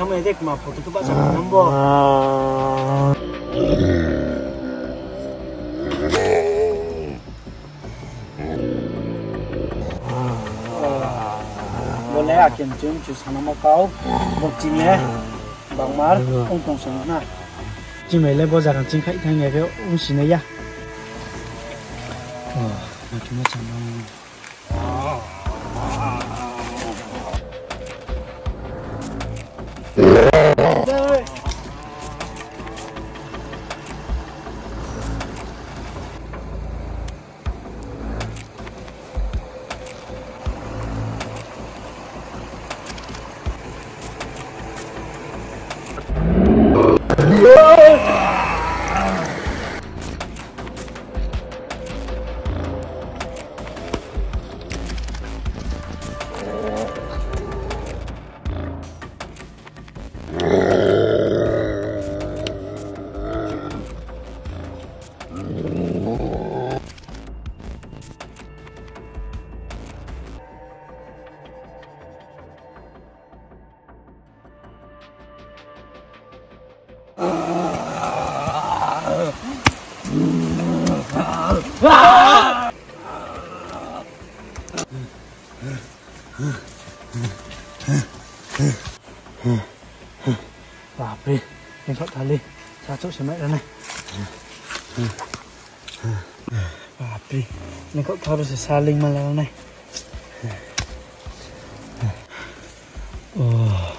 kamu edek mah foto tuh pasang nombor. Boleh akin cun sana mau kau bocing ya Bang Mar ông tong song na cing mai le bo za kan cing khai thang nge ke ông xin ya mà chúng nó chẳng đâu Babe, yang kau tali, satu semek dah ni. Babe, yang kau harus saling malah ni. Oh,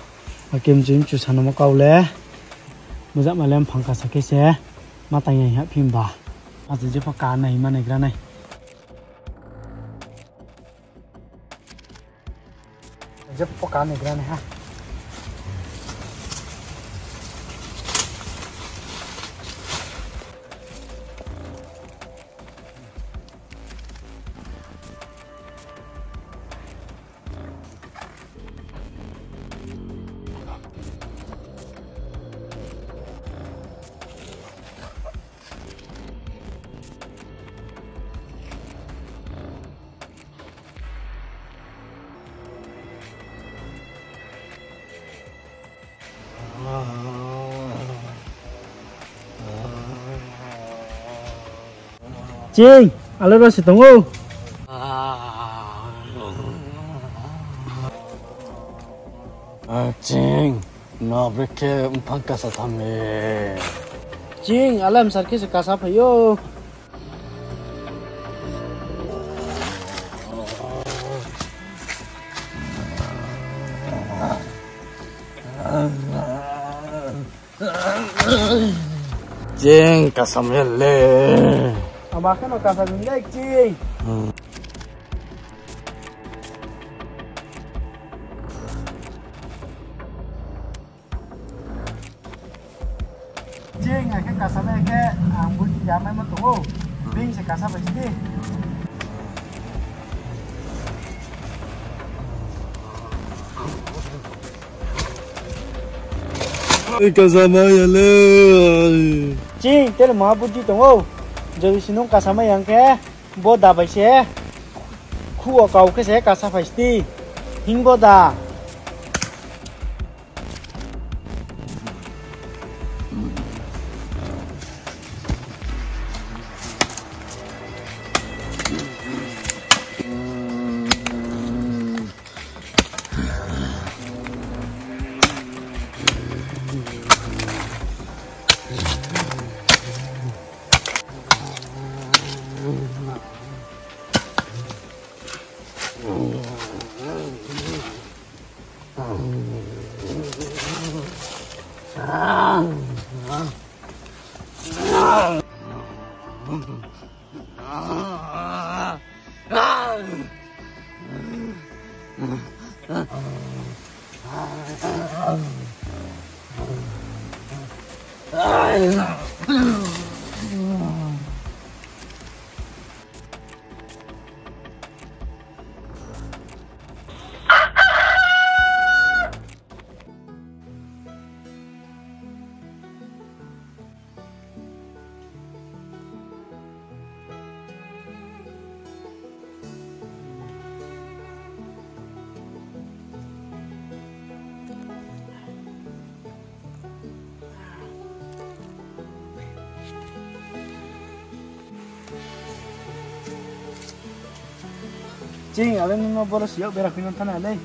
makin jam cuci nama kau le. Muzak malam pangkas sakit se, mata yang hiap pimba. Masih je pakai ni mana ikhlas ni. Je pakai ni ikhlas ni ha. Cing, alo ro si tunggu. Cing, no breke pangkas atame. Cing, alam sarki se kasap yo. Cing, kasam hele. Amakan o kasam hele, cing. Cing, akan kasam ke ambul jamai matu. Bing se kasam pasti. Kasama ya le. Cing, tel mau budi tunggu. Jadi sinung kasama yang ke boda baise. Ku kau ke se kasam pasti. Hing boda. Cing, ale nuna boros yuk berak minum tanah deh.